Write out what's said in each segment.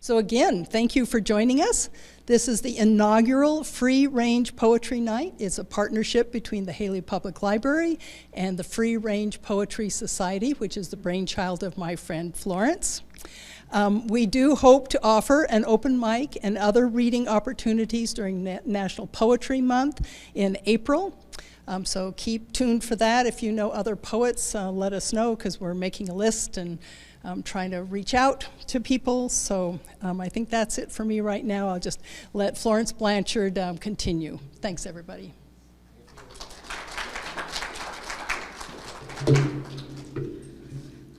So again, thank you for joining us. This is the inaugural Free Range Poetry Night. It's a partnership between the Hailey Public Library and the Free Range Poetry Society, which is the brainchild of my friend Florence. We do hope to offer an open mic and other reading opportunities during National Poetry Month in April. So keep tuned for that. If you know other poets, let us know, because we're making a list and trying to reach out to people. So I think that's it for me right now. I'll just let Florence Blanchard continue. Thanks, everybody.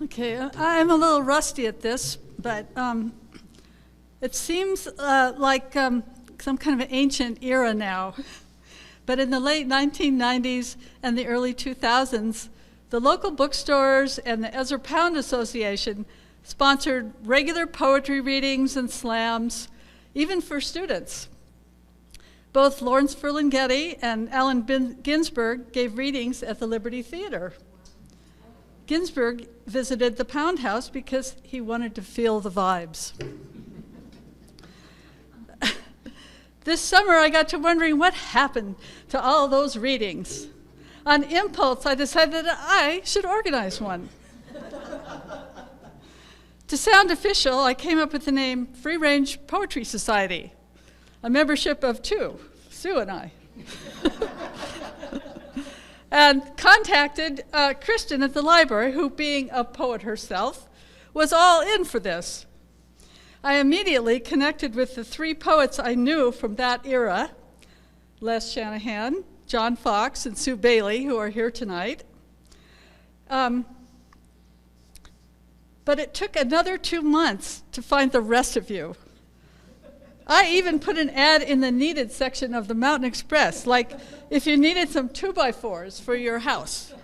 Okay, I'm a little rusty at this, but it seems like some kind of an ancient era now. But in the late 1990s and the early 2000s, the local bookstores and the Ezra Pound Association sponsored regular poetry readings and slams, even for students. Both Lawrence Ferlinghetti and Allen Ginsberg gave readings at the Liberty Theater. Ginsberg visited the Pound House because he wanted to feel the vibes. This summer, I got to wondering what happened to all those readings. On impulse, I decided that I should organize one. To sound official, I came up with the name Free Range Poetry Society, a membership of two, Sue and I. And contacted Kristin at the library, who, being a poet herself, was all in for this. I immediately connected with the three poets I knew from that era, Les Shanahan, John Fox, and Sue Bailey, who are here tonight. But it took another 2 months to find the rest of you. I even put an ad in the needed section of the Mountain Express, like if you needed some 2x4s for your house.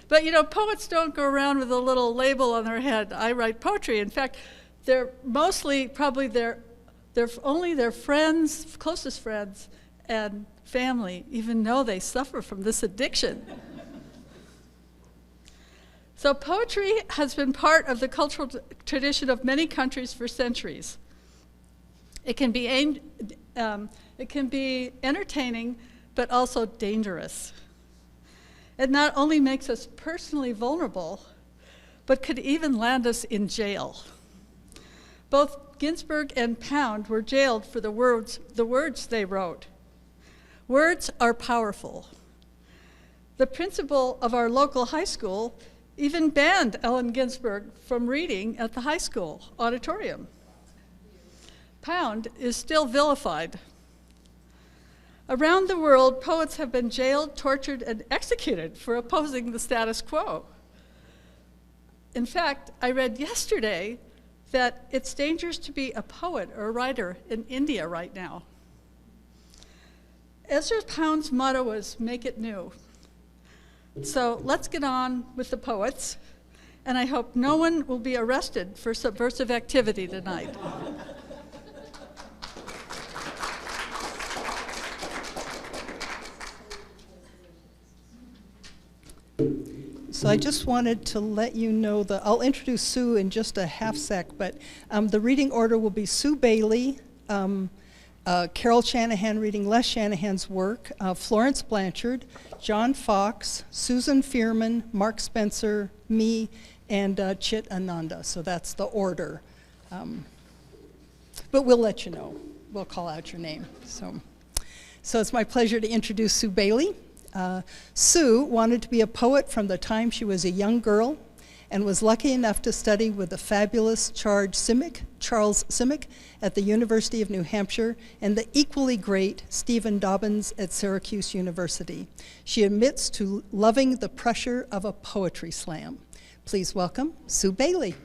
But you know, poets don't go around with a little label on their head, I write poetry. In fact, they're mostly probably only their friends, closest friends, and family even know they suffer from this addiction. So poetry has been part of the cultural tradition of many countries for centuries. It can be entertaining, but also dangerous. It not only makes us personally vulnerable, but could even land us in jail. Both Ginsberg and Pound were jailed for the words they wrote. Words are powerful. The principal of our local high school even banned Allen Ginsberg from reading at the high school auditorium. Pound is still vilified. Around the world, poets have been jailed, tortured, and executed for opposing the status quo. In fact, I read yesterday that it's dangerous to be a poet or a writer in India right now. Ezra Pound's motto was, "Make it new." So let's get on with the poets, and I hope no one will be arrested for subversive activity tonight. So I just wanted to let you know that I'll introduce Sue in just a half sec, but the reading order will be Sue Bailey, Carol Shanahan reading Les Shanahan's work, Florence Blanchard, John Fox, Susan Fierman, Mark Spencer, me, and Cit Ananda. So that's the order. But we'll let you know. We'll call out your name. So it's my pleasure to introduce Sue Bailey. Sue wanted to be a poet from the time she was a young girl and was lucky enough to study with the fabulous Charles Simic at the University of New Hampshire and the equally great Stephen Dobbins at Syracuse University. She admits to loving the pressure of a poetry slam. Please welcome Sue Bailey.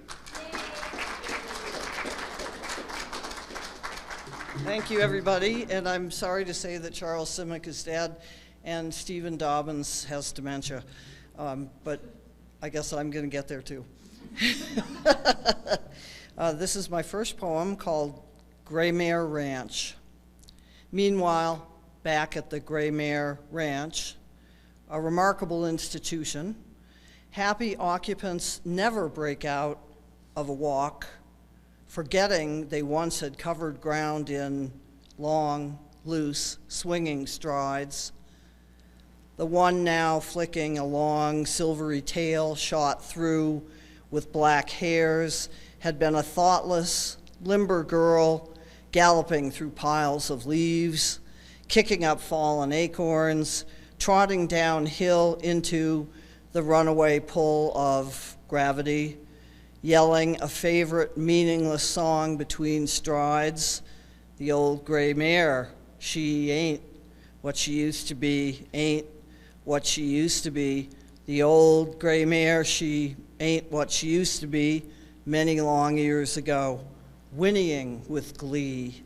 Thank you, everybody, and I'm sorry to say that Charles Simic is dead and Stephen Dobbins has dementia, but I guess I'm going to get there too. This is my first poem called Graymare Ranch. Meanwhile, back at the Graymare Ranch, a remarkable institution, happy occupants never break out of a walk forgetting they once had covered ground in long, loose, swinging strides. The one now flicking a long, silvery tail shot through with black hairs had been a thoughtless, limber girl galloping through piles of leaves, kicking up fallen acorns, trotting downhill into the runaway pull of gravity, yelling a favorite meaningless song between strides. The old gray mare, she ain't what she used to be, ain't what she used to be. The old gray mare, she ain't what she used to be many long years ago, whinnying with glee.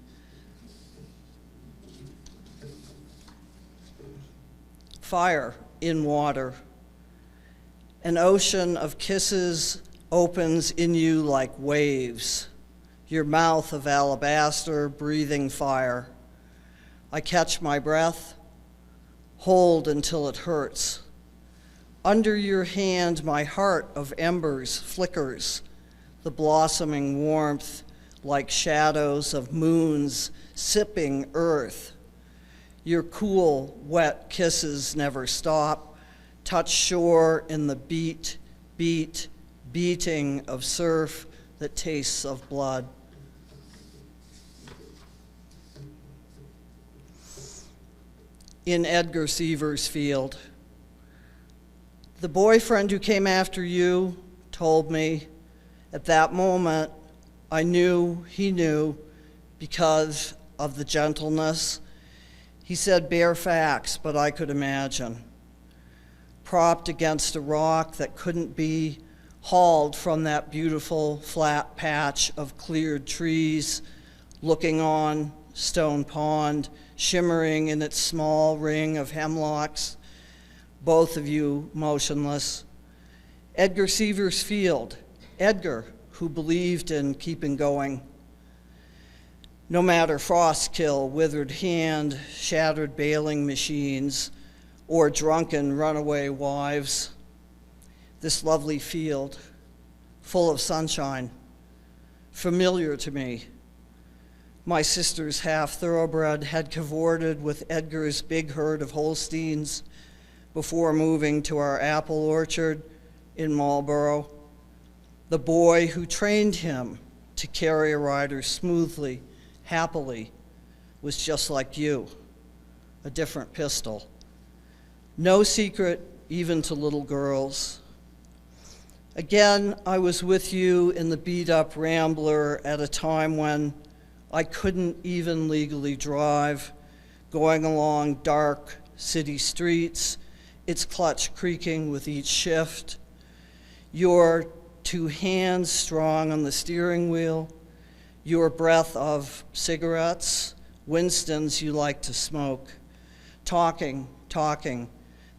Fire in water. An ocean of kisses opens in you like waves, your mouth of alabaster breathing fire. I catch my breath, hold until it hurts. Under your hand, my heart of embers flickers, the blossoming warmth like shadows of moons sipping earth. Your cool, wet kisses never stop, touch shore in the beating of surf that tastes of blood. In Edgar Seaver's field, the boyfriend who came after you told me at that moment I knew he knew because of the gentleness. He said bare facts, but I could imagine. Propped against a rock that couldn't be hauled from that beautiful flat patch of cleared trees, looking on Stone Pond, shimmering in its small ring of hemlocks, both of you motionless. Edgar Seaver's field, Edgar, who believed in keeping going. No matter frostkill, withered hand, shattered baling machines, or drunken runaway wives, this lovely field, full of sunshine, familiar to me. My sister's half-thoroughbred had cavorted with Edgar's big herd of Holsteins before moving to our apple orchard in Marlborough. The boy who trained him to carry a rider smoothly, happily, was just like you, a different pistol. No secret even to little girls. Again, I was with you in the beat-up Rambler at a time when I couldn't even legally drive, going along dark city streets, its clutch creaking with each shift. Your two hands strong on the steering wheel, your breath of cigarettes, Winston's you like to smoke, talking,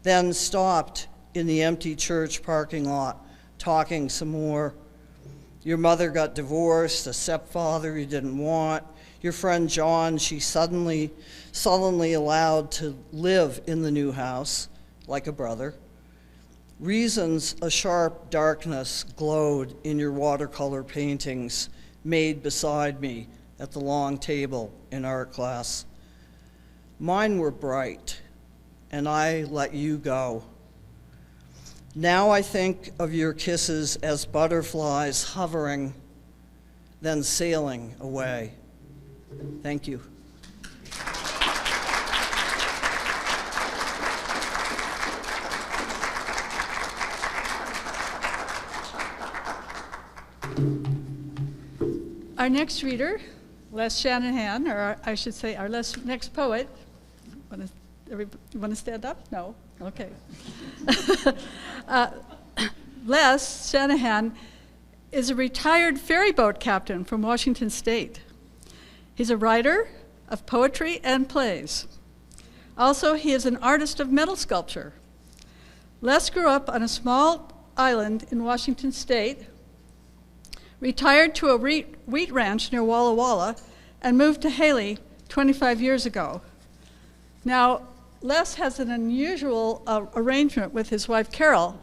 then stopped in the empty church parking lot, talking some more. Your mother got divorced, a stepfather you didn't want. Your friend John, she suddenly allowed to live in the new house like a brother. Reasons a sharp darkness glowed in your watercolor paintings made beside me at the long table in art class. Mine were bright, and I let you go. Now I think of your kisses as butterflies hovering, then sailing away. Thank you. Our next reader, Les Shanahan, or I should say our next poet. You want to stand up? No? Okay. Les Shanahan is a retired ferryboat captain from Washington State. He's a writer of poetry and plays. Also, he is an artist of metal sculpture. Les grew up on a small island in Washington State, retired to a wheat ranch near Walla Walla, and moved to Hailey 25 years ago. Now, Les has an unusual arrangement with his wife, Carol.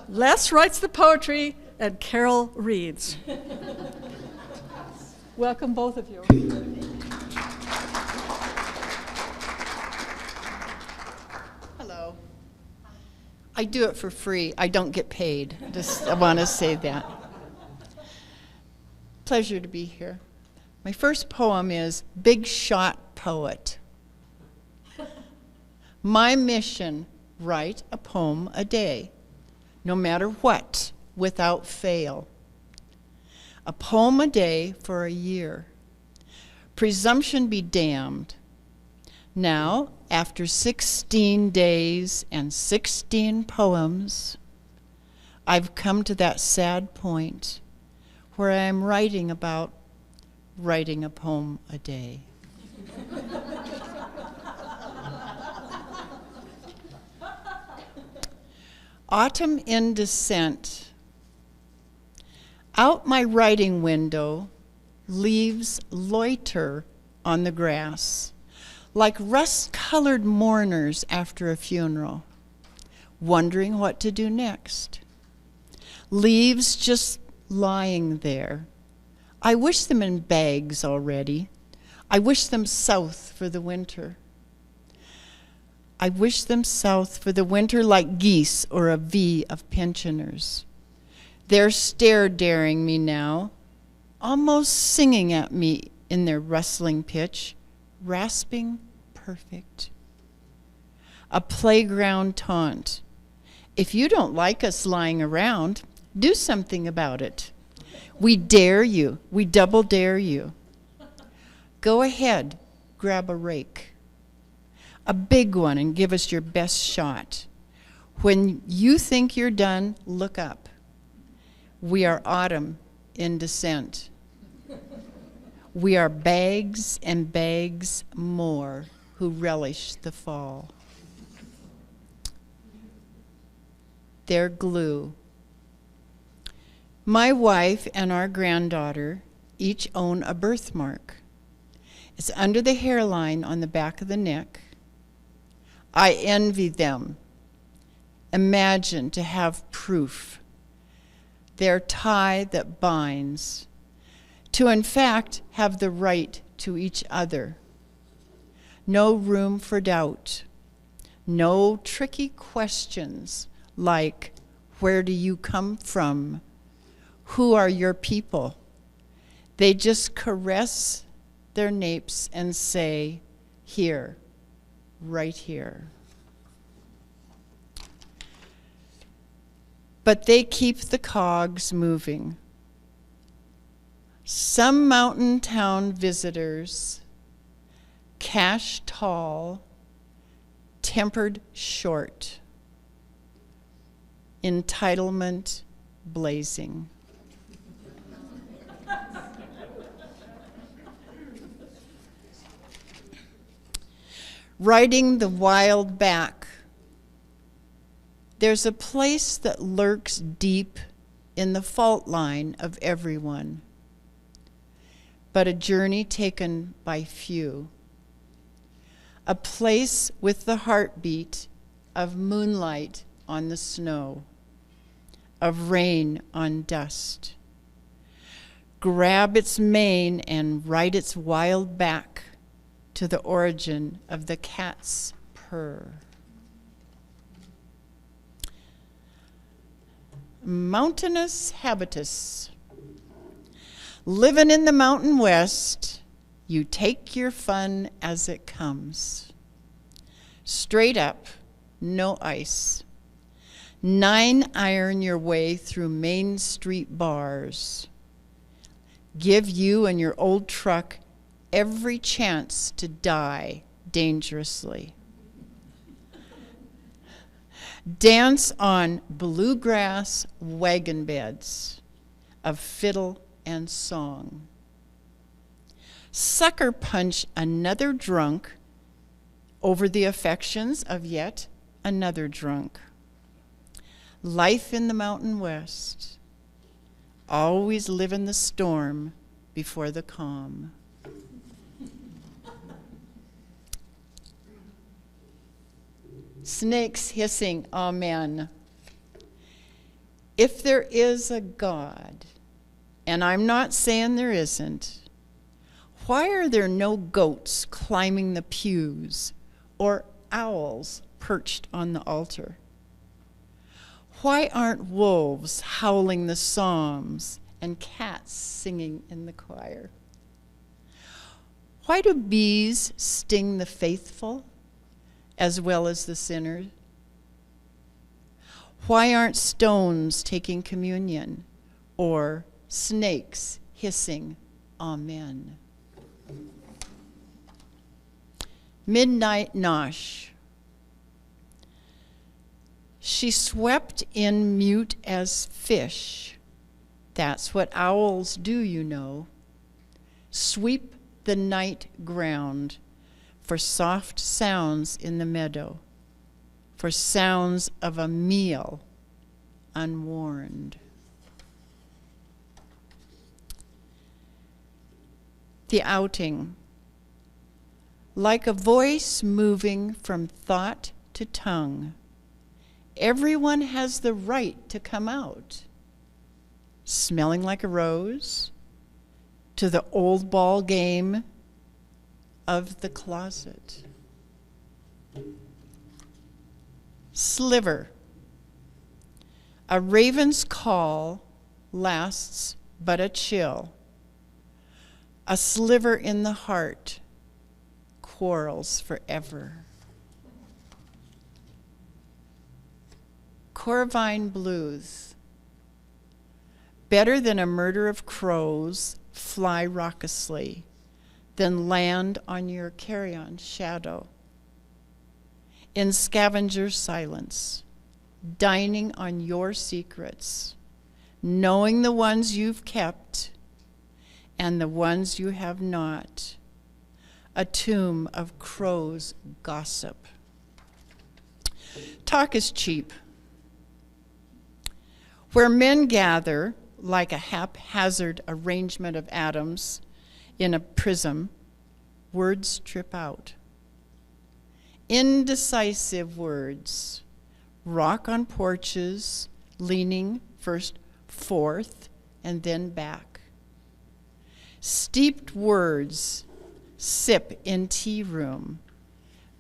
Les writes the poetry, and Carol reads. Welcome, both of you. Hello. I do it for free. I don't get paid. I want to say that. Pleasure to be here. My first poem is Big Shot Poet. My mission, write a poem a day, no matter what, without fail. A poem a day for a year. Presumption be damned. Now, after 16 days and 16 poems, I've come to that sad point where I am writing about writing a poem a day. Autumn in descent. Out my writing window, leaves loiter on the grass, like rust-colored mourners after a funeral, wondering what to do next. Leaves just lying there. I wish them in bags already. I wish them south for the winter. I wish them south for the winter like geese or a V of pensioners. They're stare-daring me now, almost singing at me in their rustling pitch, rasping perfect. A playground taunt. If you don't like us lying around, do something about it. We dare you. We double dare you. Go ahead, grab a rake. A big one, and give us your best shot. When you think you're done, look up. We are autumn in descent. We are bags and bags more who relish the fall. Their glue. My wife and our granddaughter each own a birthmark. It's under the hairline on the back of the neck. I envy them. Imagine to have proof. Their tie that binds. To in fact have the right to each other. No room for doubt. No tricky questions like, where do you come from? Who are your people? They just caress their napes and say, here, right here. But they keep the cogs moving. Some mountain town visitors, cash tall, tempered short, entitlement blazing. Riding the wild back. There's a place that lurks deep in the fault line of everyone, but a journey taken by few. A place with the heartbeat of moonlight on the snow, of rain on dust. Grab its mane and ride its wild back to the origin of the cat's purr. Mountainous habitus. Living in the Mountain West, you take your fun as it comes. Straight up, no ice. 9-iron your way through Main Street bars. Give you and your old truck every chance to die dangerously. Dance on bluegrass wagon beds of fiddle and song. Sucker punch another drunk over the affections of yet another drunk. Life in the Mountain West. Always live in the storm before the calm. Snakes hissing, amen. If there is a God, and I'm not saying there isn't, why are there no goats climbing the pews or owls perched on the altar? Why aren't wolves howling the psalms and cats singing in the choir? Why do bees sting the faithful as well as the sinners? Why aren't stones taking communion or snakes hissing amen? Midnight Nosh. She swept in mute as fish. That's what owls do, you know. Sweep the night ground for soft sounds in the meadow, for sounds of a meal unwarned. The outing. Like a voice moving from thought to tongue, everyone has the right to come out, smelling like a rose, to the old ball game of the closet. Sliver. A raven's call lasts but a chill. A sliver in the heart quarrels forever. Corvine Blues. Better than a murder of crows fly raucously than land on your carrion shadow. In scavenger silence, dining on your secrets, knowing the ones you've kept and the ones you have not. A tomb of crows' gossip. Talk is cheap. Where men gather like a haphazard arrangement of atoms in a prism, words trip out. Indecisive words rock on porches, leaning first forth and then back. Steeped words sip in tea room,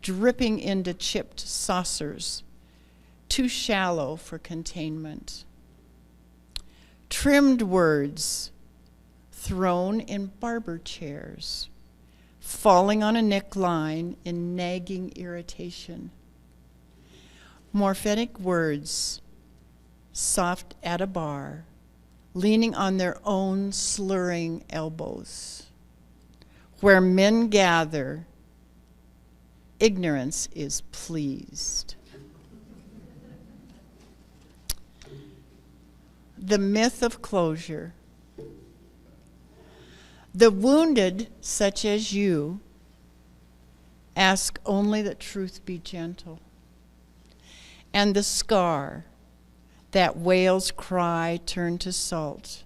dripping into chipped saucers, too shallow for containment. Trimmed words thrown in barber chairs, falling on a neckline in nagging irritation. Morphetic words soft at a bar, leaning on their own slurring elbows. Where men gather, ignorance is pleased. The myth of closure. The wounded, such as you, ask only that truth be gentle. And the scar, that whale's cry turned to salt,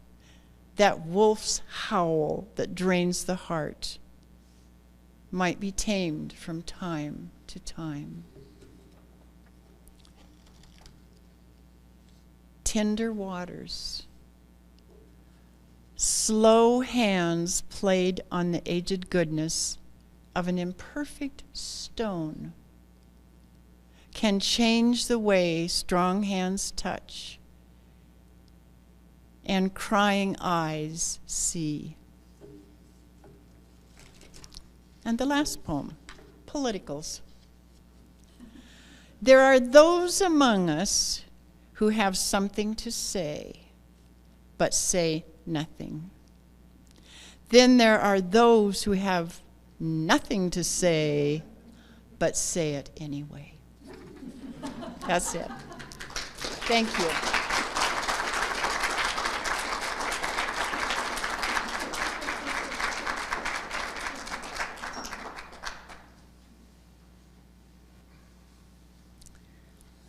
that wolf's howl that drains the heart, might be tamed from time to time. Tender waters. Slow hands played on the aged goodness of an imperfect stone can change the way strong hands touch and crying eyes see. And the last poem, Politicals. There are those among us who have something to say, but say nothing. Then there are those who have nothing to say, but say it anyway. That's it. Thank you.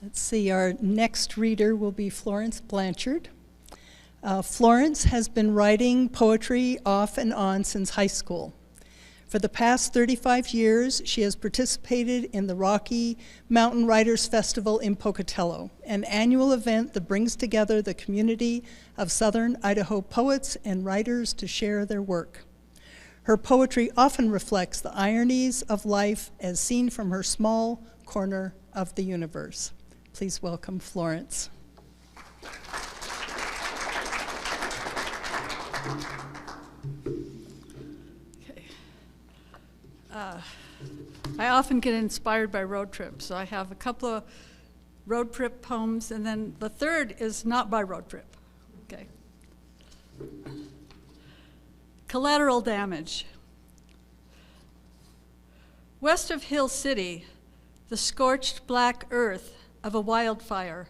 Let's see, our next reader will be Florence Blanchard. Florence has been writing poetry off and on since high school. For the past 35 years, she has participated in the Rocky Mountain Writers Festival in Pocatello, an annual event that brings together the community of Southern Idaho poets and writers to share their work. Her poetry often reflects the ironies of life as seen from her small corner of the universe. Please welcome Florence. I often get inspired by road trips, so I have a couple of road trip poems, and then the third is not by road trip. Okay. Collateral damage. West of Hill City, the scorched black earth of a wildfire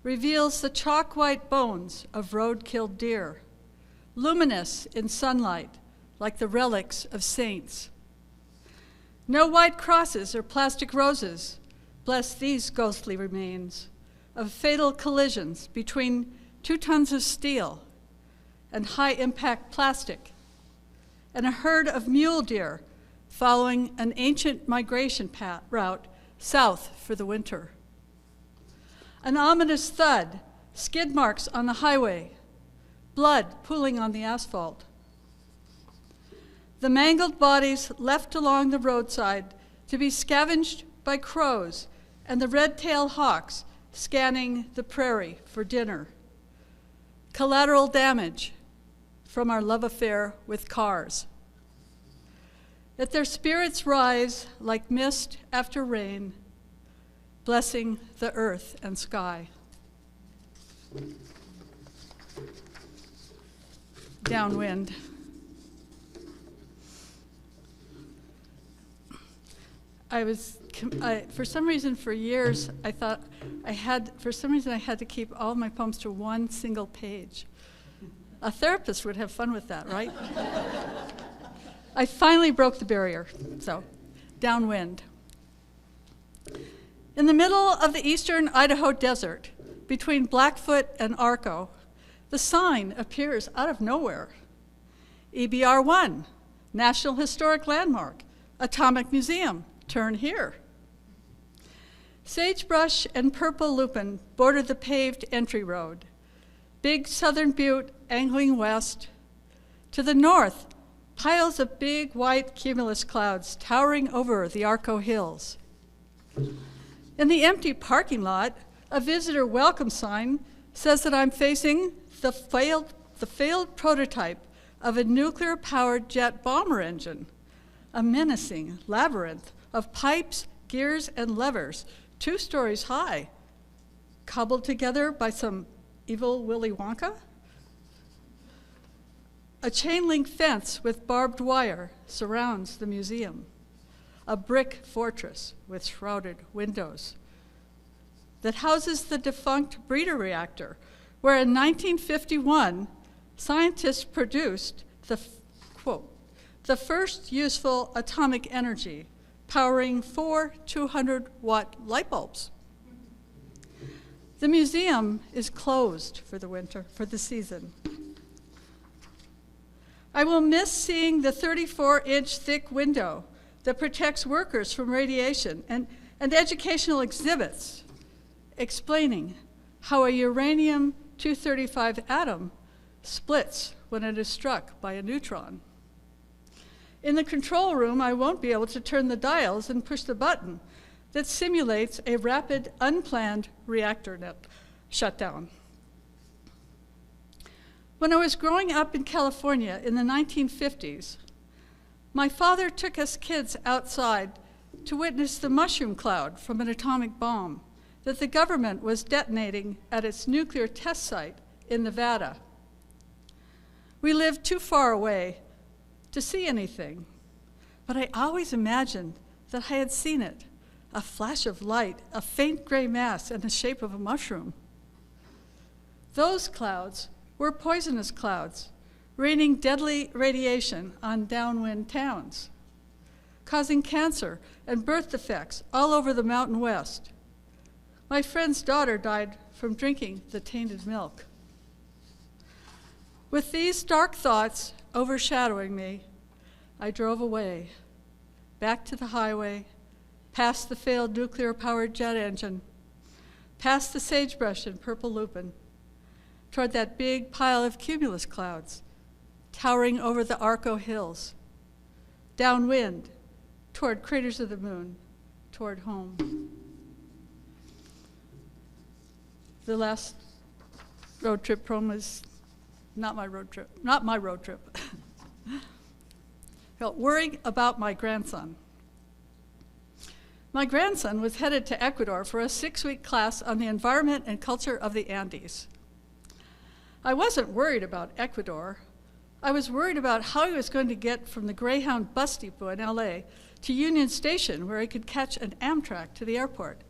reveals the chalk-white bones of road-killed deer, luminous in sunlight like the relics of saints. No white crosses or plastic roses bless these ghostly remains of fatal collisions between 2 tons of steel and high-impact plastic, and a herd of mule deer following an ancient migration route south for the winter. An ominous thud, skid marks on the highway, blood pooling on the asphalt. The mangled bodies left along the roadside to be scavenged by crows and the red-tailed hawks scanning the prairie for dinner. Collateral damage from our love affair with cars. Let their spirits rise like mist after rain, blessing the earth and sky. Downwind. For some reason, for years, I thought I had to keep all my poems to one single page. A therapist would have fun with that, right? I finally broke the barrier, so downwind. In the middle of the eastern Idaho desert, between Blackfoot and Arco, the sign appears out of nowhere. EBR 1, National Historic Landmark, Atomic Museum, turn here. Sagebrush and purple lupin border the paved entry road. Big Southern Butte angling west. To the north, piles of big white cumulus clouds towering over the Arco Hills. In the empty parking lot, a visitor welcome sign says that I'm facing the failed prototype of a nuclear-powered jet bomber engine, a menacing labyrinth of pipes, gears, and levers, 2 stories high, cobbled together by some evil Willy Wonka. A chain-link fence with barbed wire surrounds the museum, a brick fortress with shrouded windows that houses the defunct breeder reactor, where in 1951, scientists produced the first useful atomic energy, powering 4 200-watt light bulbs. The museum is closed for the season. I will miss seeing the 34-inch thick window that protects workers from radiation and educational exhibits explaining how a uranium-235 atom splits when it is struck by a neutron. In the control room, I won't be able to turn the dials and push the button that simulates a rapid, unplanned reactor shutdown. When I was growing up in California in the 1950s, my father took us kids outside to witness the mushroom cloud from an atomic bomb that the government was detonating at its nuclear test site in Nevada. We lived too far away to see anything, but I always imagined that I had seen it, a flash of light, a faint gray mass in the shape of a mushroom. Those clouds were poisonous clouds, raining deadly radiation on downwind towns, causing cancer and birth defects all over the Mountain West. My friend's daughter died from drinking the tainted milk. With these dark thoughts overshadowing me, I drove away, back to the highway, past the failed nuclear-powered jet engine, past the sagebrush and purple lupin, toward that big pile of cumulus clouds, towering over the Arco Hills, downwind, toward craters of the moon, toward home. The last road trip poem is not my road trip. Worrying about my grandson. My grandson was headed to Ecuador for a 6-week class on the environment and culture of the Andes. I wasn't worried about Ecuador. I was worried about how he was going to get from the Greyhound bus depot in LA to Union Station, where he could catch an Amtrak to the airport.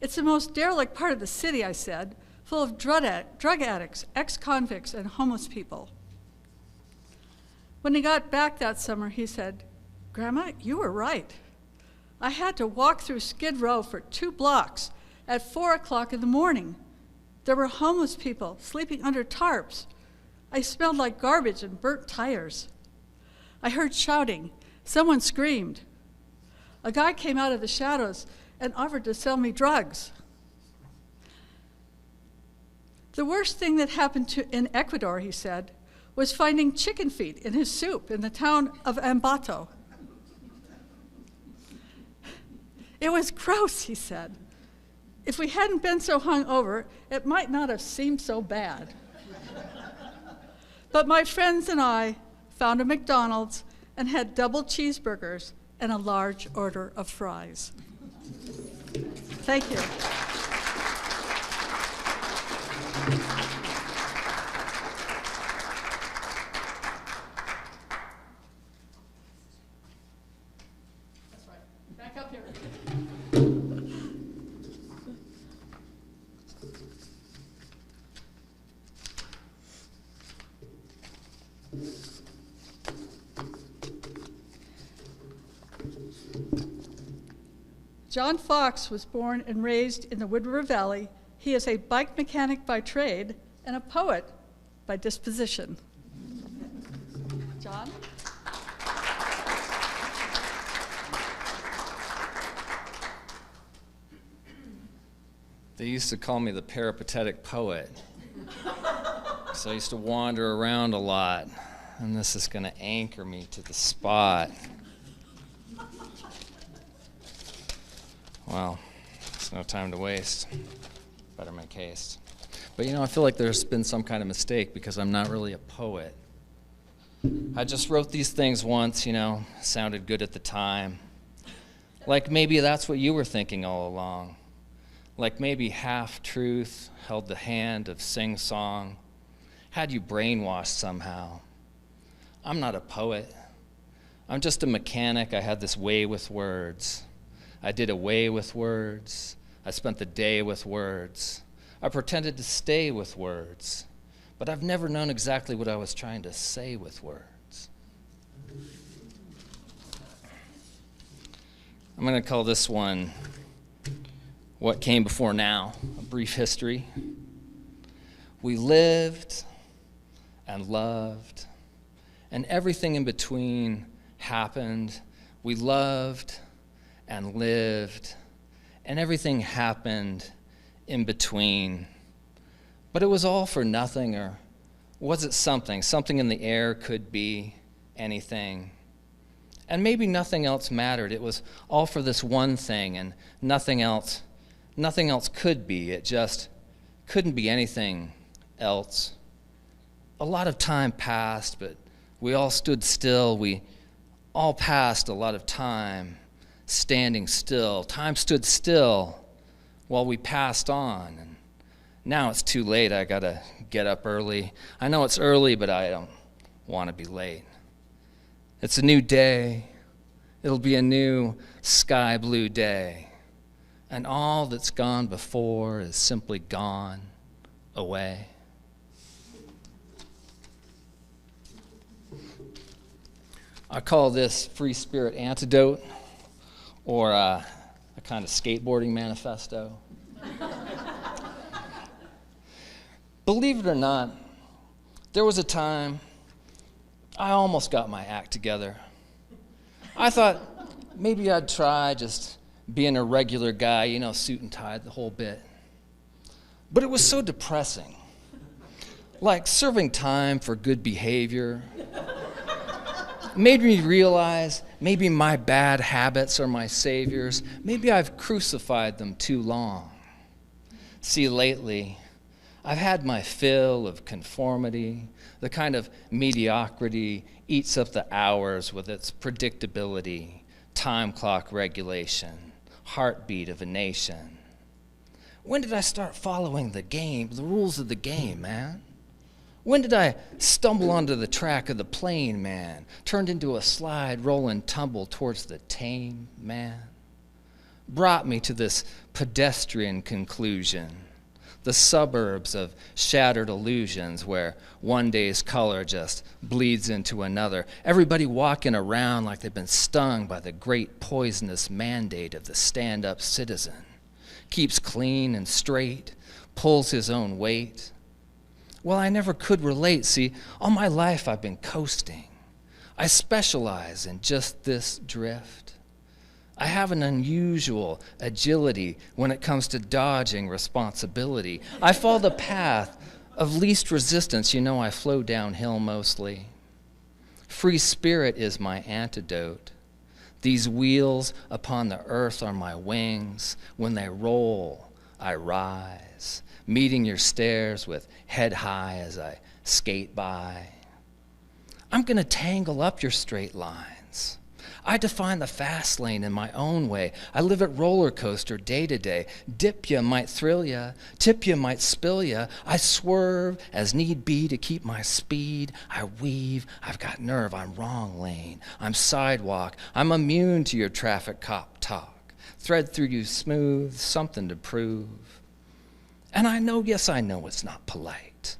It's the most derelict part of the city, I said, full of drug addicts, ex-convicts, and homeless people. When he got back that summer, he said, "Grandma, you were right. I had to walk through Skid Row for 2 blocks at 4 o'clock in the morning. There were homeless people sleeping under tarps. I smelled like garbage and burnt tires. I heard shouting. Someone screamed. A guy came out of the shadows and offered to sell me drugs." The worst thing that happened in Ecuador, he said, was finding chicken feet in his soup in the town of Ambato. It was gross, he said. If we hadn't been so hungover, it might not have seemed so bad. But my friends and I found a McDonald's and had double cheeseburgers and a large order of fries. Thank you. That's right. Back up here. John Fox was born and raised in the Wood River Valley. He is a bike mechanic by trade and a poet by disposition. John? They used to call me the peripatetic poet. So I used to wander around a lot, and this is going to anchor me to the spot. Well, there's no time to waste. Better make haste. But I feel like there's been some kind of mistake because I'm not really a poet. I just wrote these things once, sounded good at the time. Like maybe that's what you were thinking all along. Like maybe half-truth held the hand of sing-song, had you brainwashed somehow. I'm not a poet. I'm just a mechanic. I had this way with words. I did away with words. I spent the day with words. I pretended to stay with words, but I've never known exactly what I was trying to say with words. I'm going to call this one What Came Before Now, a brief history. We lived and loved, and everything in between happened. We loved and lived, and everything happened in between. But it was all for nothing, or was it something? Something in the air, could be anything. And maybe nothing else mattered. It was all for this one thing, and nothing else could be. It just couldn't be anything else. A lot of time passed, but we all stood still. We all passed a lot of time standing still. Time stood still while we passed on. And now it's too late. I gotta get up early. I know it's early, but I don't want to be late. It's a new day. It'll be a new sky blue day. And all that's gone before is simply gone away. I call this free spirit antidote, or a kind of skateboarding manifesto. Believe it or not, there was a time I almost got my act together. I thought maybe I'd try just being a regular guy, you know, suit and tie, the whole bit. But it was so depressing. Like serving time for good behavior made me realize maybe my bad habits are my saviors. Maybe I've crucified them too long. See, lately, I've had my fill of conformity, the kind of mediocrity eats up the hours with its predictability, time clock regulation, heartbeat of a nation. When did I start following the rules of the game, man? When did I stumble onto the track of the plain man, turned into a slide, roll and tumble towards the tame man? Brought me to this pedestrian conclusion, the suburbs of shattered illusions where one day's color just bleeds into another, everybody walking around like they've been stung by the great poisonous mandate of the stand-up citizen, keeps clean and straight, pulls his own weight. Well, I never could relate. See, all my life I've been coasting. I specialize in just this drift. I have an unusual agility when it comes to dodging responsibility. I follow the path of least resistance. You know, I flow downhill mostly. Free spirit is my antidote. These wheels upon the earth are my wings. When they roll, I rise, meeting your stairs with head high as I skate by. I'm going to tangle up your straight lines. I define the fast lane in my own way. I live at roller coaster day to day. Dip ya might thrill ya, tip ya might spill ya. I swerve as need be to keep my speed. I weave, I've got nerve, I'm wrong lane. I'm sidewalk, I'm immune to your traffic cop talk. Thread through you smooth, something to prove. And I know, yes, I know it's not polite.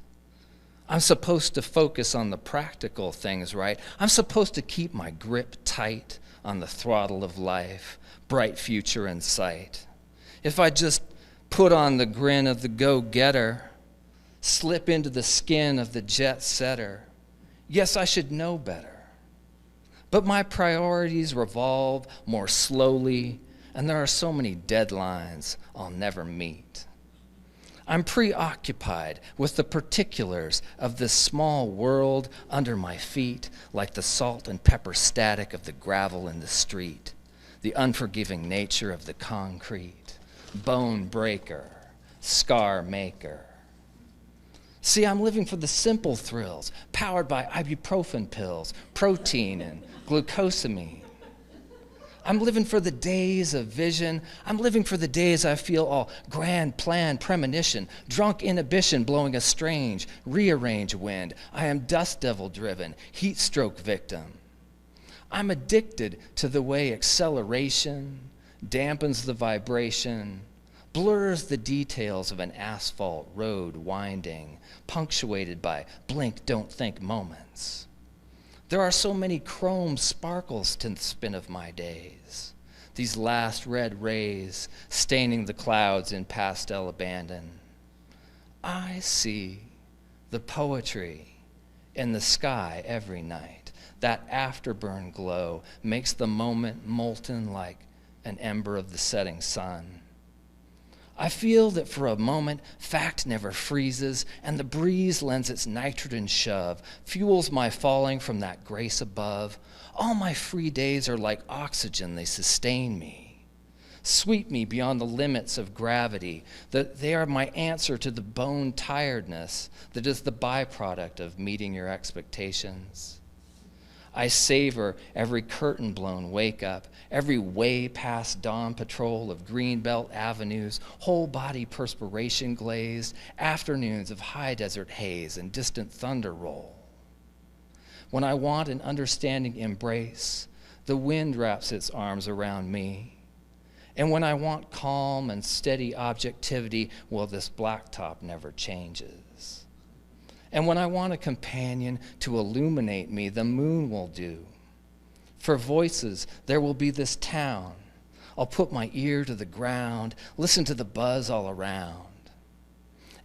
I'm supposed to focus on the practical things, right? I'm supposed to keep my grip tight on the throttle of life, bright future in sight. If I just put on the grin of the go-getter, slip into the skin of the jet-setter, yes, I should know better. But my priorities revolve more slowly, and there are so many deadlines I'll never meet. I'm preoccupied with the particulars of this small world under my feet, like the salt and pepper static of the gravel in the street, the unforgiving nature of the concrete, bone breaker, scar maker. See, I'm living for the simple thrills, powered by ibuprofen pills, protein, and glucosamine. I'm living for the days of vision. I'm living for the days I feel all grand plan premonition, drunk inhibition blowing a strange, rearrange wind. I am dust devil driven, heat stroke victim. I'm addicted to the way acceleration dampens the vibration, blurs the details of an asphalt road winding, punctuated by blink, don't think moments. There are so many chrome sparkles to the spin of my days, these last red rays staining the clouds in pastel abandon. I see the poetry in the sky every night. That afterburn glow makes the moment molten like an ember of the setting sun. I feel that for a moment, fact never freezes, and the breeze lends its nitrogen shove, fuels my falling from that grace above. All my free days are like oxygen, they sustain me, sweep me beyond the limits of gravity, that they are my answer to the bone tiredness that is the byproduct of meeting your expectations. I savor every curtain-blown wake-up, every way past dawn patrol of greenbelt avenues, whole-body perspiration glazed, afternoons of high desert haze and distant thunder roll. When I want an understanding embrace, the wind wraps its arms around me. And when I want calm and steady objectivity, well, this blacktop never changes. And when I want a companion to illuminate me, the moon will do. For voices, there will be this town. I'll put my ear to the ground, listen to the buzz all around.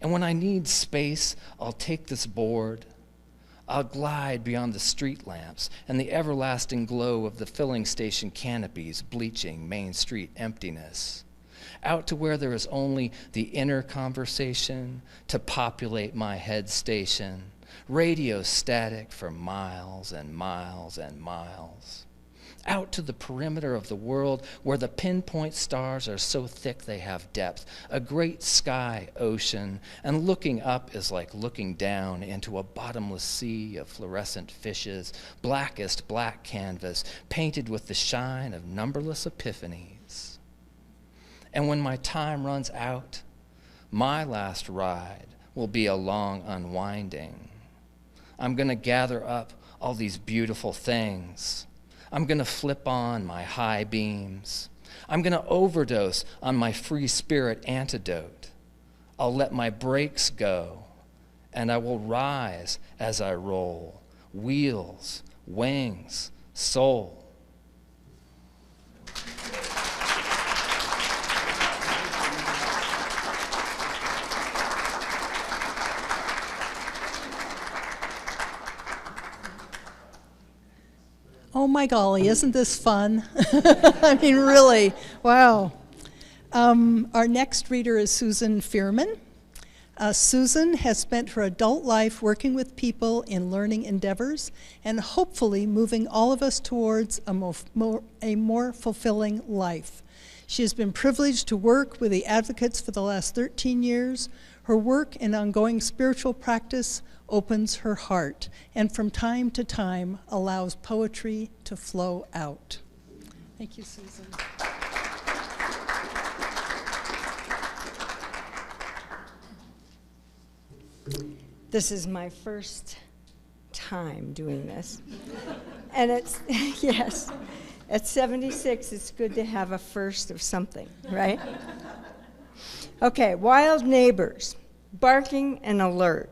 And when I need space, I'll take this board. I'll glide beyond the street lamps and the everlasting glow of the filling station canopies bleaching Main Street emptiness, out to where there is only the inner conversation to populate my head station, radio static for miles and miles and miles, out to the perimeter of the world where the pinpoint stars are so thick they have depth, a great sky ocean, and looking up is like looking down into a bottomless sea of fluorescent fishes, blackest black canvas, painted with the shine of numberless epiphanies. And when my time runs out, my last ride will be a long unwinding. I'm going to gather up all these beautiful things. I'm going to flip on my high beams. I'm going to overdose on my free spirit antidote. I'll let my brakes go, and I will rise as I roll. Wheels, wings, soul. Oh my golly, isn't this fun? I mean, really, wow. Our next reader is Susan Fierman. Susan has spent her adult life working with people in learning endeavors and hopefully moving all of us towards a more fulfilling life. She has been privileged to work with the advocates for the last 13 years. Her work and ongoing spiritual practice opens her heart, and from time to time allows poetry to flow out. Thank you, Susan. This is my first time doing this. And it's, yes, at 76, it's good to have a first of something, right? Okay, wild neighbors, barking and alert.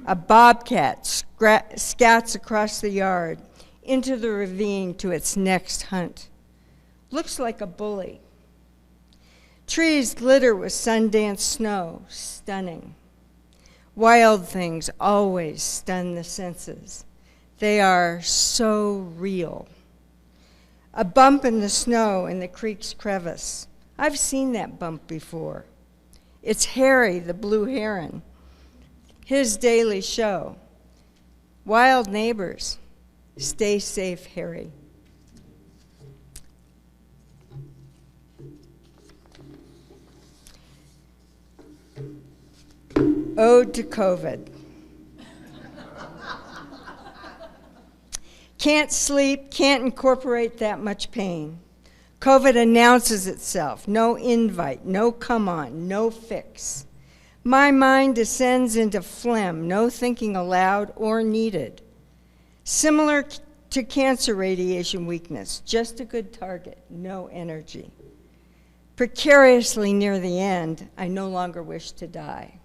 A bobcat scats across the yard into the ravine to its next hunt. Looks like a bully. Trees glitter with Sundance snow, stunning. Wild things always stun the senses. They are so real. A bump in the snow in the creek's crevice. I've seen that bump before. It's Harry, the blue heron. His daily show. Wild neighbors, stay safe, Harry. Ode to COVID. Can't sleep, can't incorporate that much pain. COVID announces itself, no invite, no come on, no fix. My mind descends into phlegm, no thinking aloud or needed. Similar to cancer radiation weakness, just a good target, no energy. Precariously near the end, I no longer wish to die.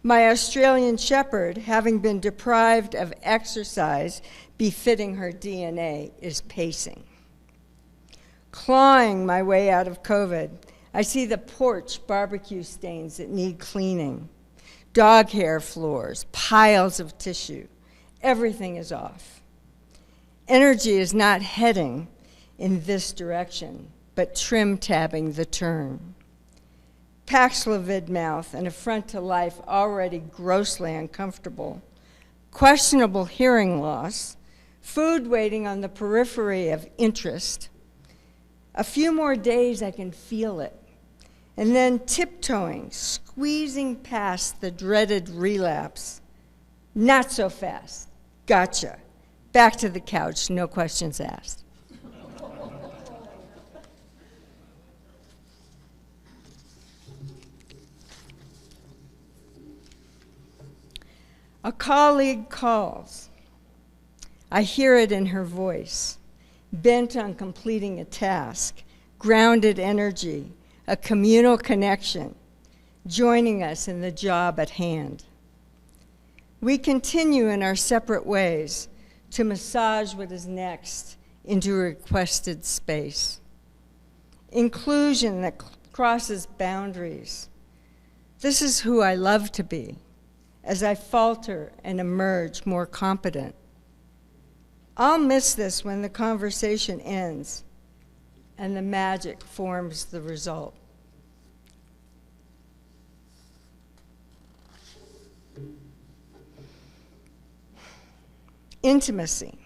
My Australian shepherd, having been deprived of exercise befitting her DNA, is pacing. Clawing my way out of COVID, I see the porch barbecue stains that need cleaning, dog hair floors, piles of tissue. Everything is off. Energy is not heading in this direction, but trim-tabbing the turn. Paxlovid mouth, an affront to life already grossly uncomfortable. Questionable hearing loss, food waiting on the periphery of interest. A few more days I can feel it. And then tiptoeing, squeezing past the dreaded relapse. Not so fast. Gotcha. Back to the couch, no questions asked. A colleague calls. I hear it in her voice, bent on completing a task, grounded energy, a communal connection, joining us in the job at hand. We continue in our separate ways to massage what is next into a requested space. Inclusion that crosses boundaries. This is who I love to be, as I falter and emerge more competent. I'll miss this when the conversation ends and the magic forms the result. Intimacy.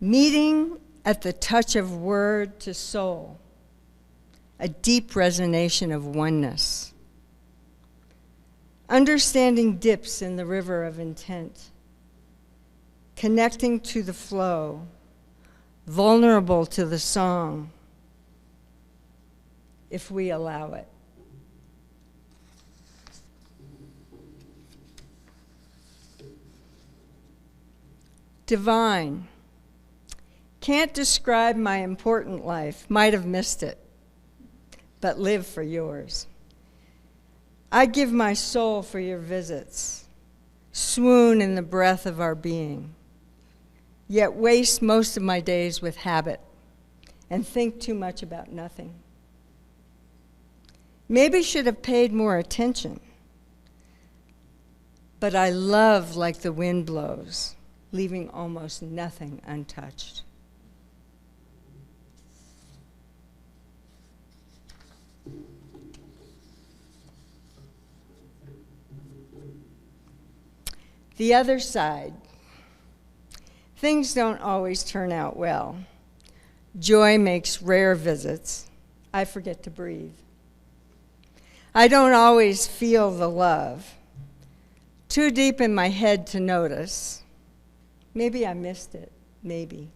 Meeting at the touch of word to soul. A deep resonation of oneness. Understanding dips in the river of intent. Connecting to the flow. Vulnerable to the song, if we allow it. Divine. Can't describe my important life, might have missed it, but live for yours. I give my soul for your visits, swoon in the breath of our being, yet waste most of my days with habit and think too much about nothing. Maybe should have paid more attention, but I love like the wind blows, leaving almost nothing untouched. The other side. Things don't always turn out well. Joy makes rare visits. I forget to breathe. I don't always feel the love. Too deep in my head to notice. Maybe I missed it, maybe.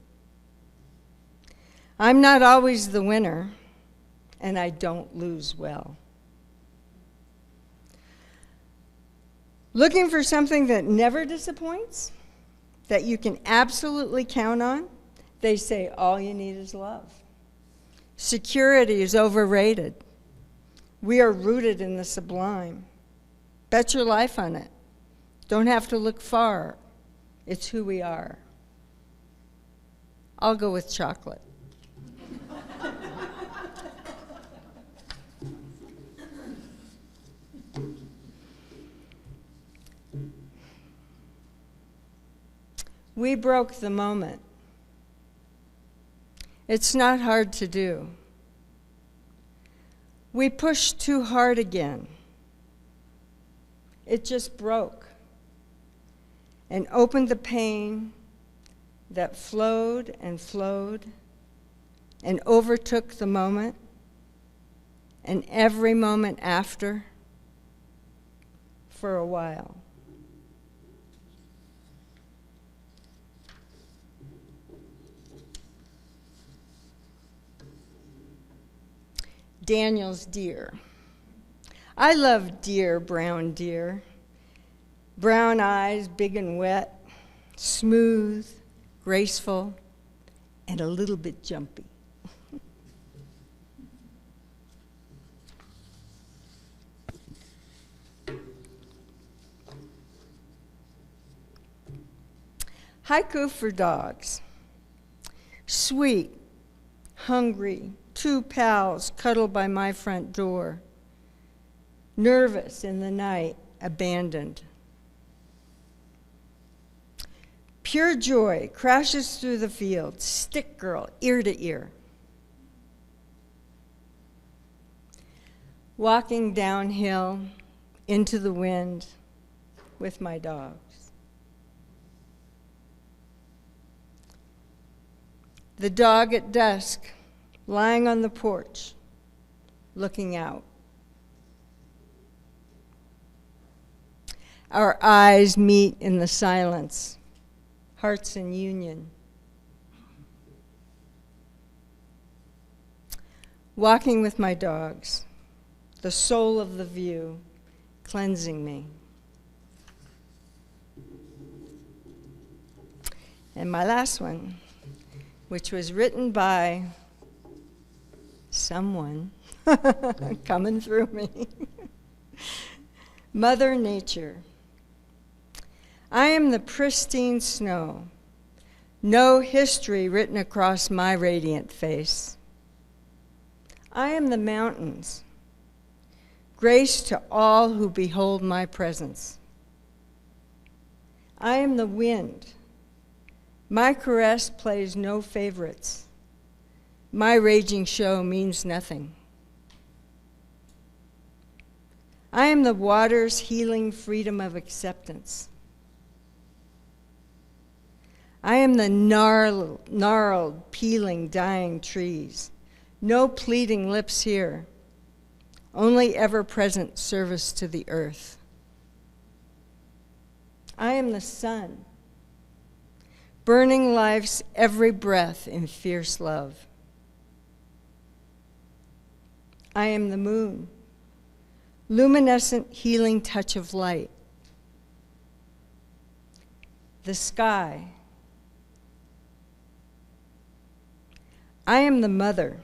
I'm not always the winner, and I don't lose well. Looking for something that never disappoints, that you can absolutely count on, they say all you need is love. Security is overrated. We are rooted in the sublime. Bet your life on it. Don't have to look far. It's who we are. I'll go with chocolate. We broke the moment. It's not hard to do. We pushed too hard again. It just broke and opened the pain that flowed and overtook the moment and every moment after for a while. Daniel's deer. I love deer, brown deer. Brown eyes, big and wet, smooth, graceful, and a little bit jumpy. Haiku for dogs. Sweet, hungry, two pals cuddle by my front door. Nervous in the night, abandoned. Pure joy crashes through the field, stick girl, ear to ear. Walking downhill into the wind with my dogs. The dog at dusk, lying on the porch, looking out. Our eyes meet in the silence, hearts in union. Walking with my dogs, the soul of the view, cleansing me. And my last one, which was written by someone coming through me. Mother Nature. I am the pristine snow, no history written across my radiant face. I am the mountains, grace to all who behold my presence. I am the wind. My caress plays no favorites. My raging show means nothing. I am the water's healing freedom of acceptance. I am the gnarled, peeling, dying trees. No pleading lips here, only ever-present service to the earth. I am the sun, burning life's every breath in fierce love. I am the moon, luminescent healing touch of light. The sky. I am the mother,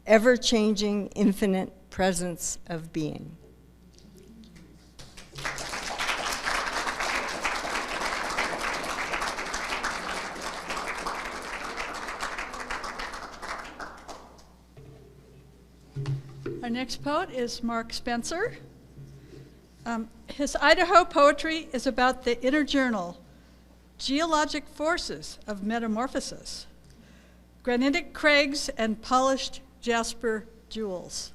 ever-changing, infinite presence of being. Our next poet is Mark Spencer. His Idaho poetry is about the inner journal, geologic forces of metamorphosis, granitic crags and polished jasper jewels,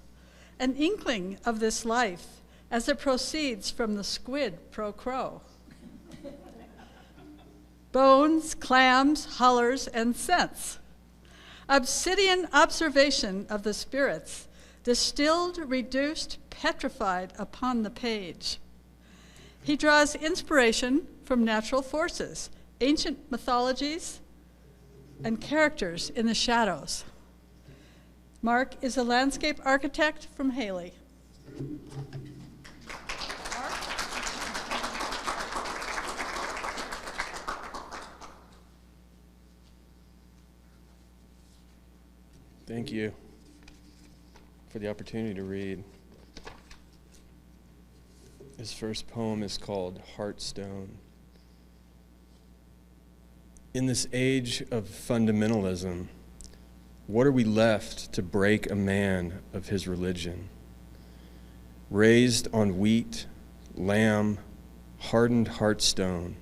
an inkling of this life as it proceeds from the squid pro quo. Bones, clams, hollers, and scents. Obsidian observation of the spirits, distilled, reduced, petrified upon the page. He draws inspiration from natural forces, ancient mythologies, and characters in the shadows. Mark is a landscape architect from Hailey. Thank you for the opportunity to read. His first poem is called Heartstone. In this age of fundamentalism, what are we left to break a man of his religion? Raised on wheat, lamb, hardened heartstone,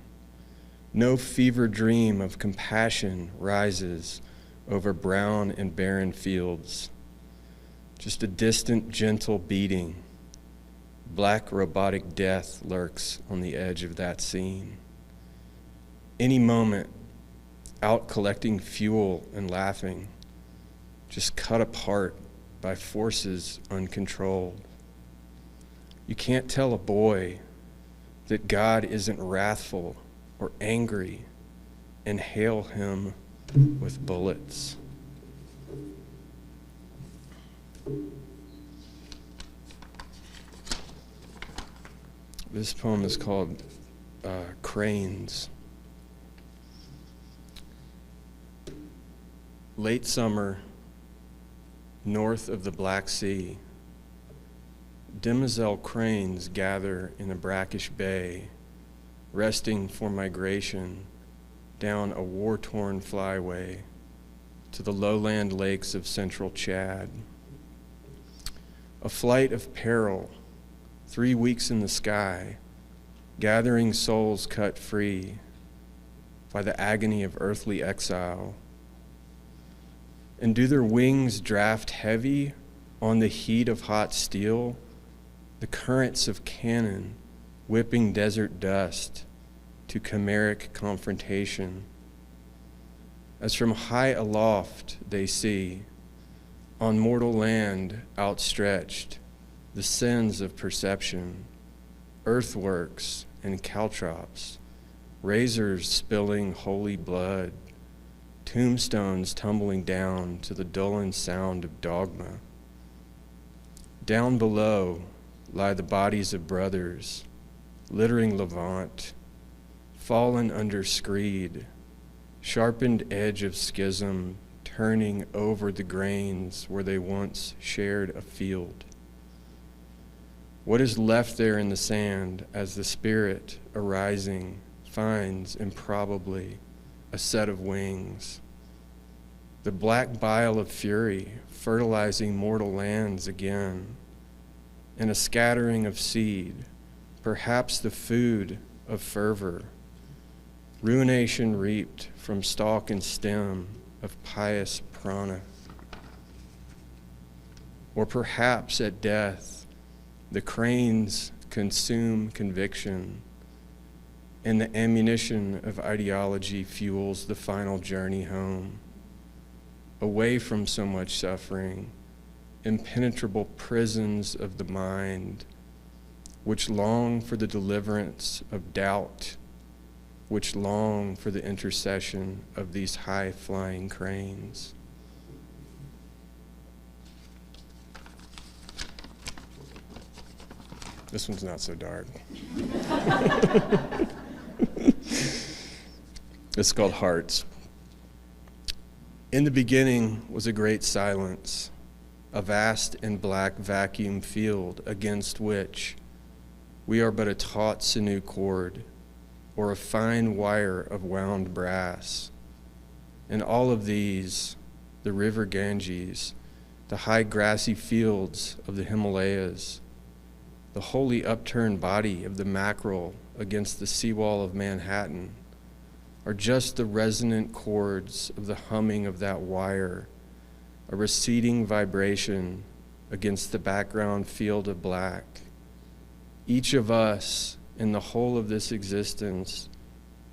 no fever dream of compassion rises over brown and barren fields. Just a distant, gentle beating. Black robotic death lurks on the edge of that scene. Any moment, out collecting fuel and laughing, just cut apart by forces uncontrolled. You can't tell a boy that God isn't wrathful or angry and hail him with bullets. This poem is called Cranes. Late summer, north of the Black Sea, demoiselle cranes gather in a brackish bay, resting for migration down a war-torn flyway to the lowland lakes of central Chad. A flight of peril, 3 weeks in the sky, gathering souls cut free by the agony of earthly exile. And do their wings draft heavy on the heat of hot steel, the currents of cannon whipping desert dust to chimeric confrontation? As from high aloft they see, on mortal land outstretched, the sins of perception, earthworks and caltrops, razors spilling holy blood, tombstones tumbling down to the dullen sound of dogma. Down below lie the bodies of brothers, littering Levant, fallen under screed, sharpened edge of schism turning over the grains where they once shared a field. What is left there in the sand as the spirit arising finds improbably a set of wings? The black bile of fury fertilizing mortal lands again, and a scattering of seed, perhaps the food of fervor, ruination reaped from stalk and stem of pious prana. Or perhaps at death, the cranes consume conviction, and the ammunition of ideology fuels the final journey home, away from so much suffering, impenetrable prisons of the mind, which long for the deliverance of doubt, which long for the intercession of these high-flying cranes. This one's not so dark. It's called Hearts. In the beginning was a great silence, a vast and black vacuum field against which we are but a taut sinew cord or a fine wire of wound brass. And all of these, the river Ganges, the high grassy fields of the Himalayas, the wholly upturned body of the mackerel against the seawall of Manhattan, are just the resonant chords of the humming of that wire, a receding vibration against the background field of black. Each of us in the whole of this existence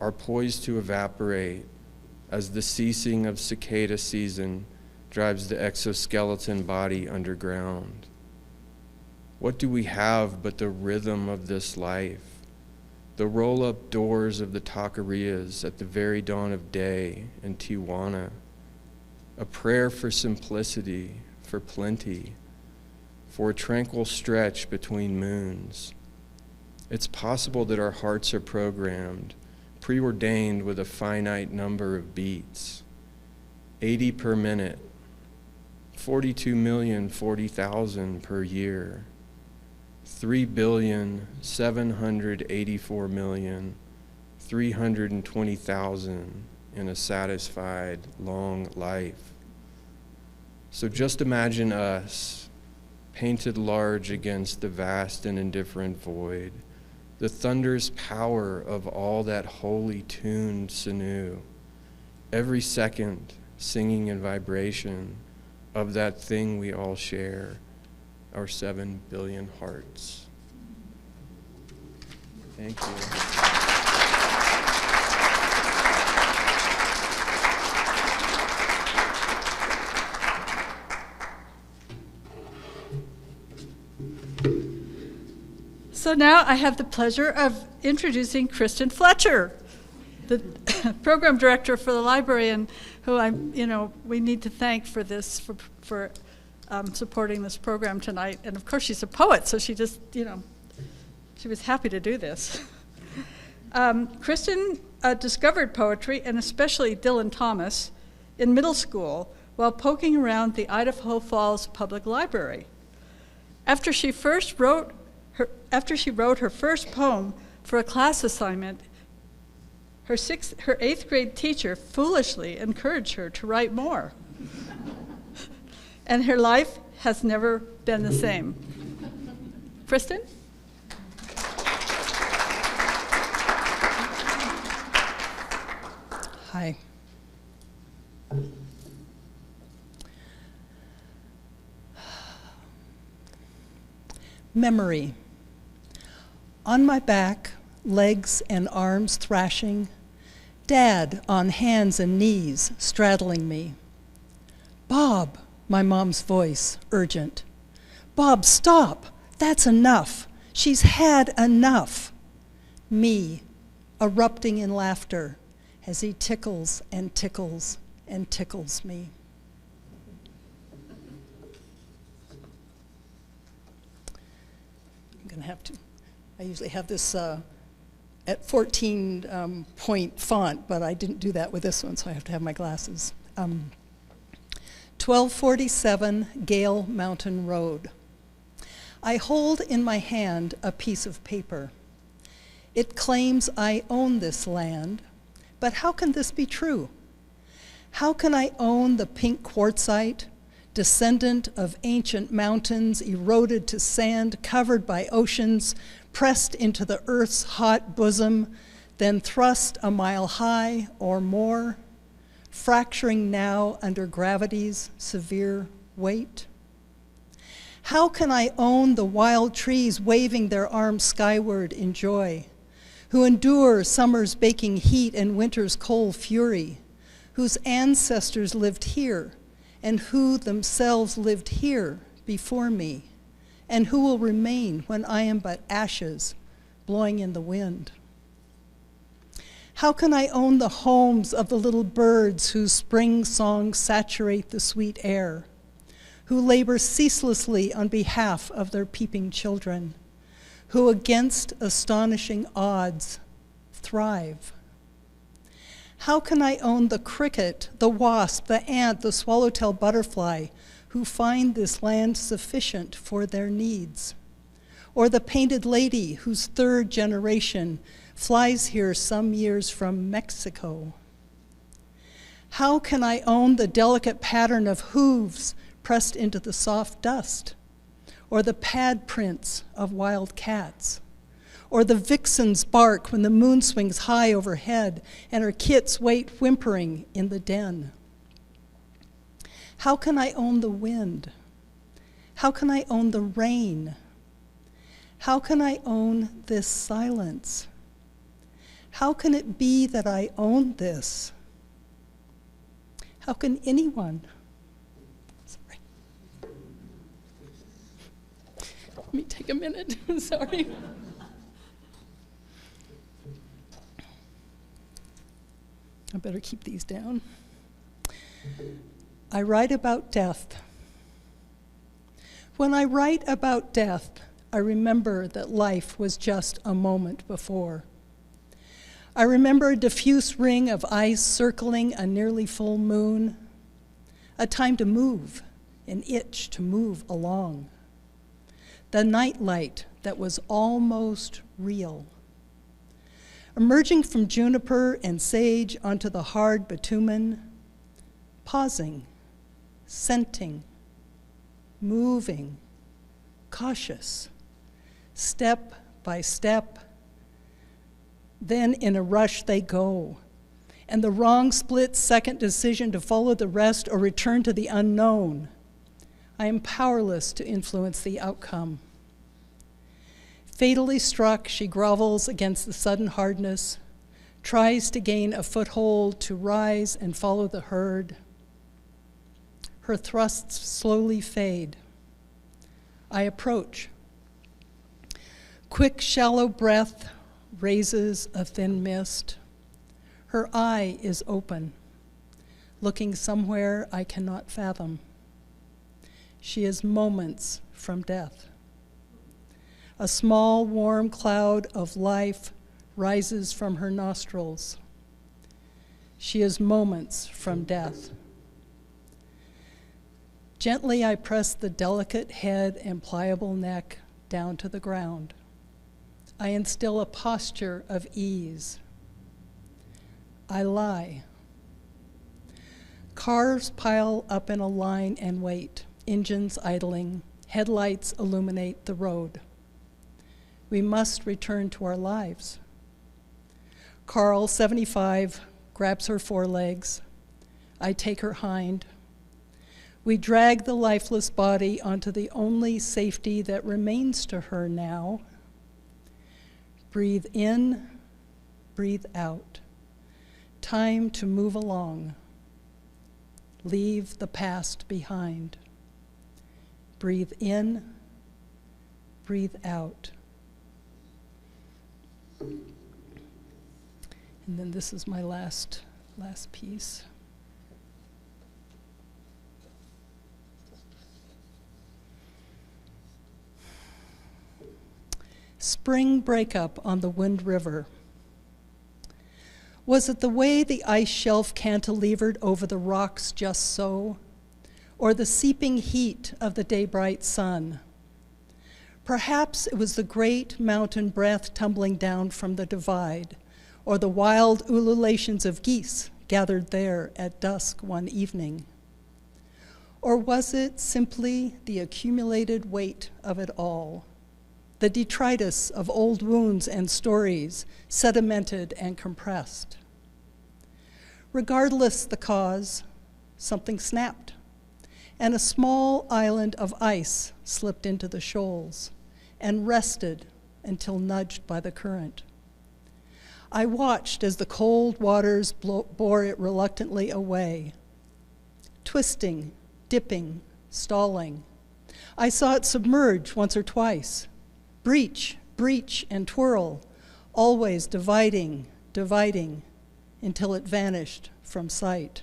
are poised to evaporate as the ceasing of cicada season drives the exoskeleton body underground. What do we have but the rhythm of this life? The roll-up doors of the taquerias at the very dawn of day in Tijuana, a prayer for simplicity, for plenty, for a tranquil stretch between moons. It's possible that our hearts are programmed, preordained with a finite number of beats, 80 per minute, 42,040,000 per year, 3,784,320,000 in a satisfied long life. So just imagine us, painted large against the vast and indifferent void, the thunderous power of all that holy tuned sinew, every second singing in vibration of that thing we all share, our 7 billion hearts. Thank you. So now I have the pleasure of introducing Kristin Fletcher, the program director for the library, and who we need to thank for this, for supporting this program tonight. And of course, she's a poet, so she just, she was happy to do this. Kristin discovered poetry, and especially Dylan Thomas, in middle school while poking around the Idaho Falls Public Library. After she wrote her first poem for a class assignment, her 8th grade teacher foolishly encouraged her to write more. And her life has never been the same. Kristin? Hi. Memory. On my back, legs and arms thrashing, Dad on hands and knees straddling me. Bob, my mom's voice, urgent. Bob, stop, that's enough. She's had enough. Me, erupting in laughter as he tickles and tickles and tickles me. I'm gonna have to, I usually have this at 14 point font, but I didn't do that with this one, so I have to have my glasses. 1247 Gale Mountain Road. I hold in my hand a piece of paper. It claims I own this land, but how can this be true? How can I own the pink quartzite, descendant of ancient mountains, eroded to sand, covered by oceans, pressed into the earth's hot bosom, then thrust a mile high or more, fracturing now under gravity's severe weight? How can I own the wild trees waving their arms skyward in joy, who endure summer's baking heat and winter's cold fury, whose ancestors lived here, and who themselves lived here before me, and who will remain when I am but ashes blowing in the wind? How can I own the homes of the little birds whose spring songs saturate the sweet air, who labor ceaselessly on behalf of their peeping children, who against astonishing odds thrive? How can I own the cricket, the wasp, the ant, the swallowtail butterfly, who find this land sufficient for their needs? Or the painted lady whose third generation flies here some years from Mexico? How can I own the delicate pattern of hooves pressed into the soft dust, or the pad prints of wild cats, or the vixen's bark when the moon swings high overhead and her kits wait whimpering in the den? How can I own the wind? How can I own the rain? How can I own this silence? How can it be that I own this? How can anyone? Sorry. Let me take a minute. Sorry. I better keep these down. I write about death. When I write about death, I remember that life was just a moment before. I remember a diffuse ring of ice circling a nearly full moon, a time to move, an itch to move along. The night light that was almost real. Emerging from juniper and sage onto the hard bitumen, pausing, scenting, moving, cautious, step by step. Then in a rush they go, and the wrong split-second decision to follow the rest or return to the unknown. I am powerless to influence the outcome. Fatally struck, she grovels against the sudden hardness, tries to gain a foothold to rise and follow the herd. Her thrusts slowly fade. I approach. Quick, shallow breath raises a thin mist. Her eye is open, looking somewhere I cannot fathom. She is moments from death. A small, warm cloud of life rises from her nostrils. She is moments from death. Gently, I press the delicate head and pliable neck down to the ground. I instill a posture of ease. I lie. Cars pile up in a line and wait, engines idling, headlights illuminate the road. We must return to our lives. Carl, 75, grabs her forelegs. I take her hind. We drag the lifeless body onto the only safety that remains to her now. Breathe in, breathe out. Time to move along. Leave the past behind. Breathe in, breathe out. And then this is my last piece. Spring breakup on the Wind River. Was it the way the ice shelf cantilevered over the rocks just so, or the seeping heat of the day-bright sun? Perhaps it was the great mountain breath tumbling down from the divide, or the wild ululations of geese gathered there at dusk one evening. Or was it simply the accumulated weight of it all? The detritus of old wounds and stories, sedimented and compressed. Regardless the cause, something snapped, and a small island of ice slipped into the shoals and rested until nudged by the current. I watched as the cold waters bore it reluctantly away, twisting, dipping, stalling. I saw it submerge once or twice, breach, and twirl, always dividing, until it vanished from sight.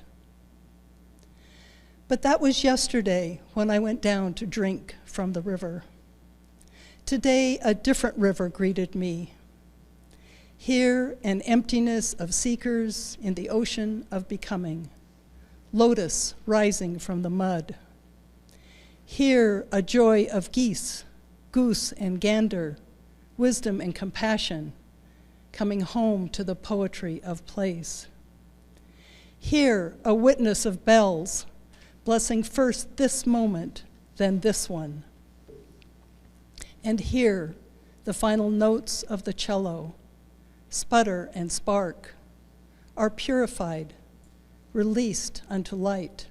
But that was yesterday when I went down to drink from the river. Today, a different river greeted me. Here, an emptiness of seekers in the ocean of becoming, lotus rising from the mud. Here, a joy of geese, goose and gander, wisdom and compassion, coming home to the poetry of place. Here, a witness of bells, blessing first this moment, then this one. And here, the final notes of the cello, sputter and spark, are purified, released unto light.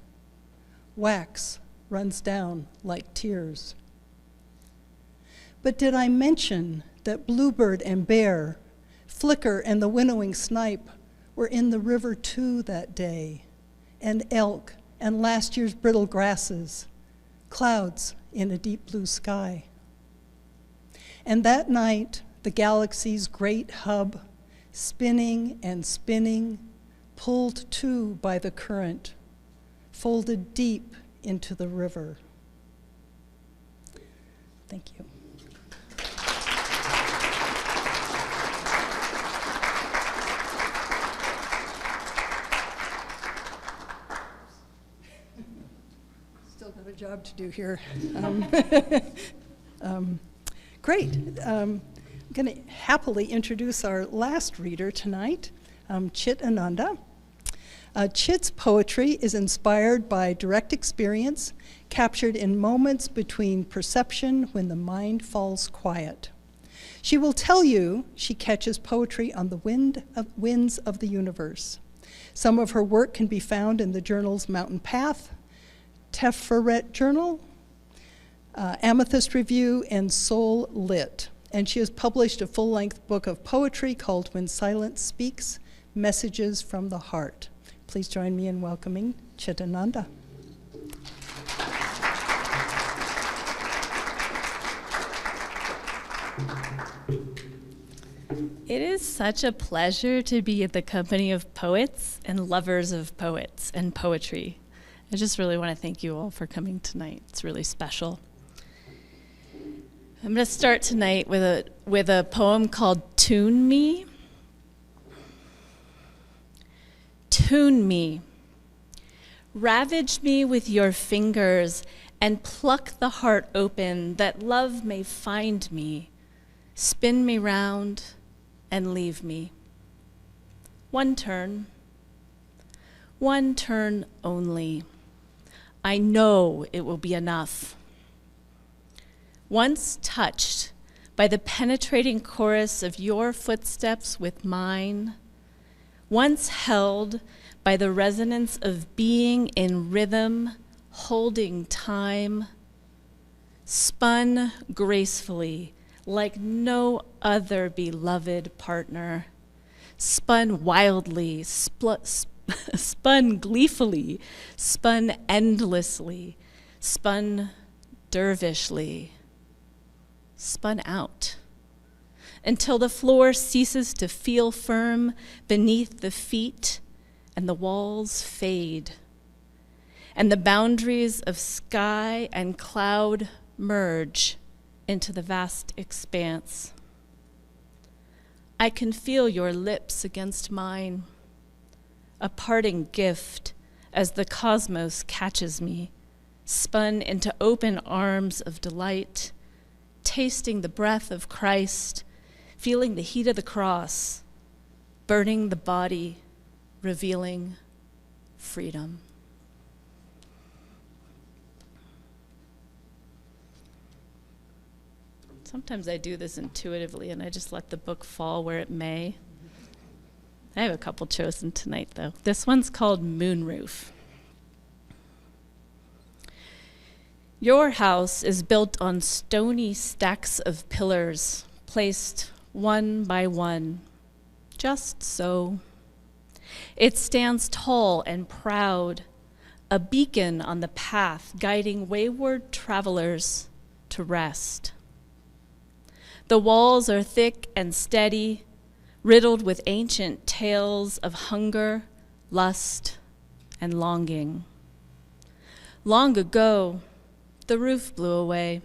Wax runs down like tears. But did I mention that bluebird and bear, flicker and the winnowing snipe were in the river too that day, and elk and last year's brittle grasses, clouds in a deep blue sky. And that night, the galaxy's great hub, spinning and spinning, pulled too by the current, folded deep into the river. Thank you. Still got a job to do here. Great. I'm going to happily introduce our last reader tonight, Cit Ananda. Cit's poetry is inspired by direct experience, captured in moments between perception when the mind falls quiet. She will tell you she catches poetry on the winds of the universe. Some of her work can be found in the journals Mountain Path, Tiferet Journal, Amethyst Review, and Soul Lit. And she has published a full-length book of poetry called When Silence Speaks, Messages from the Heart. Please join me in welcoming Cit Ananda. It is such a pleasure to be at the company of poets and lovers of poets and poetry. I just really want to thank you all for coming tonight. It's really special. I'm going to start tonight with a poem called Tune Me. Tune me. Ravage me with your fingers and pluck the heart open that love may find me. Spin me round and leave me. One turn only. I know it will be enough. Once touched by the penetrating chorus of your footsteps with mine, once held by the resonance of being in rhythm, holding time, spun gracefully like no other beloved partner, spun wildly, spun gleefully, spun endlessly, spun dervishly, spun out, until the floor ceases to feel firm beneath the feet and the walls fade, and the boundaries of sky and cloud merge into the vast expanse. I can feel your lips against mine, a parting gift as the cosmos catches me, spun into open arms of delight, tasting the breath of Christ, feeling the heat of the cross, burning the body, revealing freedom. Sometimes I do this intuitively and I just let the book fall where it may. I have a couple chosen tonight, though. This one's called Moonroof. Your house is built on stony stacks of pillars, placed one by one, just so. It stands tall and proud, a beacon on the path guiding wayward travelers to rest. The walls are thick and steady, riddled with ancient tales of hunger, lust, and longing. Long ago, the roof blew away,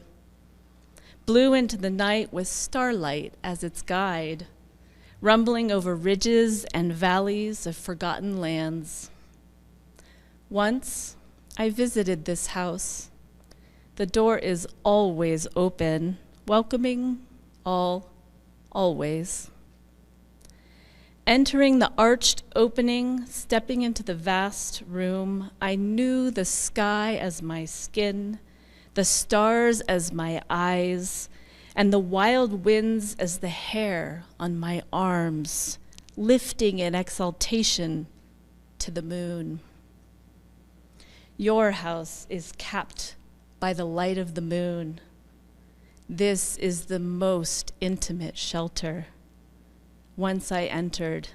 blew into the night with starlight as its guide, rumbling over ridges and valleys of forgotten lands. Once, I visited this house. The door is always open, welcoming all, always. Entering the arched opening, stepping into the vast room, I knew the sky as my skin, the stars as my eyes, and the wild winds as the hair on my arms, lifting in exaltation to the moon. Your house is capped by the light of the moon. This is the most intimate shelter. Once I entered,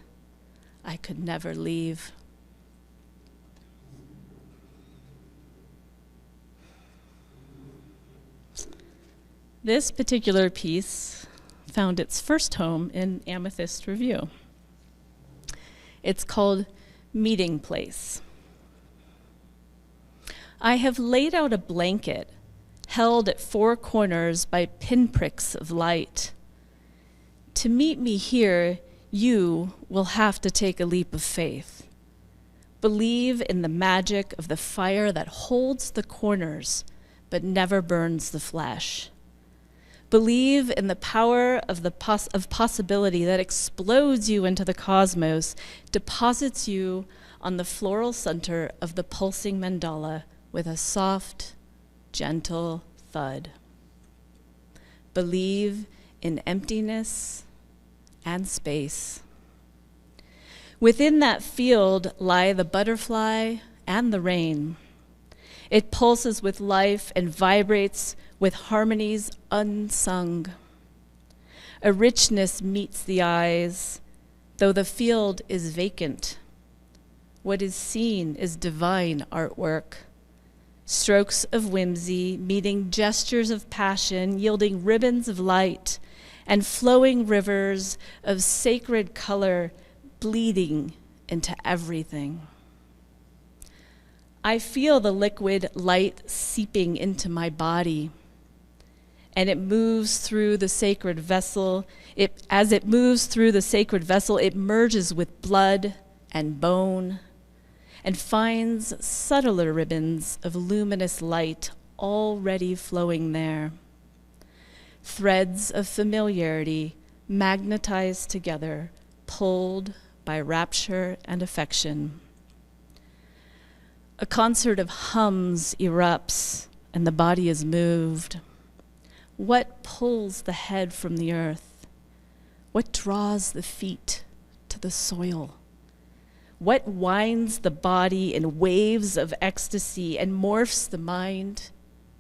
I could never leave. This particular piece found its first home in Amethyst Review. It's called Meeting Place. I have laid out a blanket held at four corners by pinpricks of light. To meet me here, you will have to take a leap of faith. Believe in the magic of the fire that holds the corners but never burns the flesh. Believe in the power of possibility that explodes you into the cosmos, deposits you on the floral center of the pulsing mandala with a soft, gentle thud. Believe in emptiness and space. Within that field lie the butterfly and the rain. It pulses with life and vibrates with harmonies unsung. A richness meets the eyes, though the field is vacant. What is seen is divine artwork. Strokes of whimsy meeting gestures of passion, yielding ribbons of light and flowing rivers of sacred color bleeding into everything. I feel the liquid light seeping into my body, and it moves through the sacred vessel. As it moves through the sacred vessel, it merges with blood and bone and finds subtler ribbons of luminous light already flowing there. Threads of familiarity magnetized together, pulled by rapture and affection. A concert of hums erupts, and the body is moved. What pulls the head from the earth? What draws the feet to the soil? What winds the body in waves of ecstasy and morphs the mind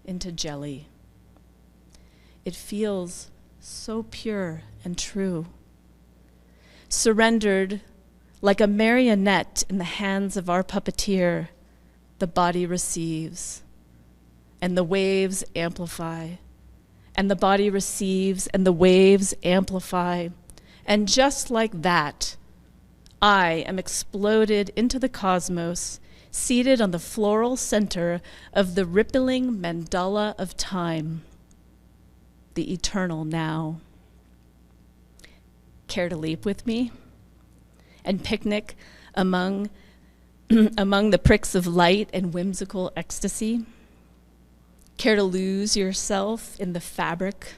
into jelly? It feels so pure and true. Surrendered like a marionette in the hands of our puppeteer, the body receives, and the waves amplify, and the body receives, and the waves amplify. And just like that, I am exploded into the cosmos, seated on the floral center of the rippling mandala of time, the eternal now. Care to leap with me and picnic among the pricks of light and whimsical ecstasy? Care to lose yourself in the fabric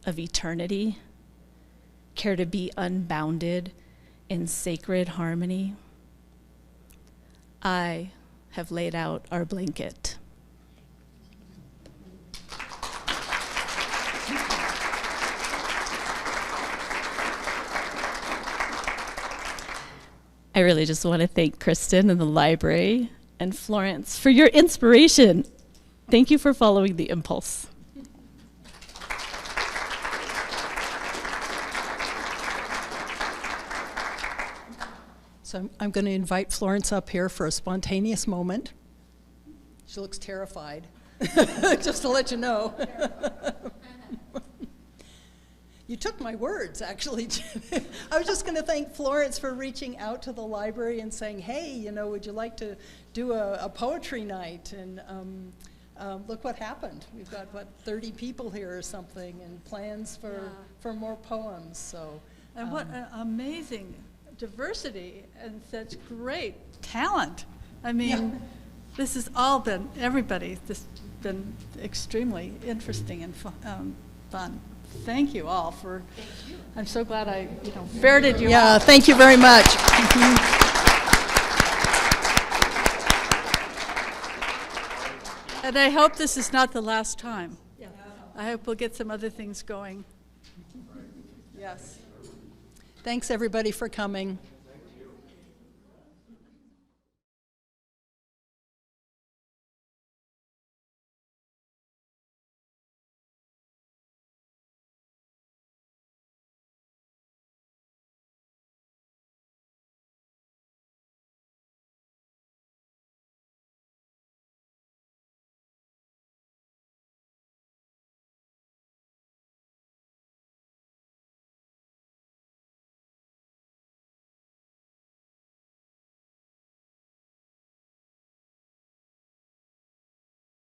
of eternity? Care to be unbounded in sacred harmony? I have laid out our blanket. I really just want to thank Kristin and the library and Florence for your inspiration. Thank you for following the impulse. So I'm going to invite Florence up here for a spontaneous moment. She looks terrified, just to let you know. You took my words, actually. I was just going to thank Florence for reaching out to the library and saying, hey, you know, would you like to do a poetry night? And look what happened. We've got, what, 30 people here or something, and plans for more poems. So, And what an amazing diversity and such great talent. I mean, this has all been, everybody, this has been extremely interesting and fun. Thank you all for, I'm so glad I, ferreted you out. yeah, thank you very much. And I hope this is not the last time. I hope we'll get some other things going. Yes. Thanks, everybody, for coming.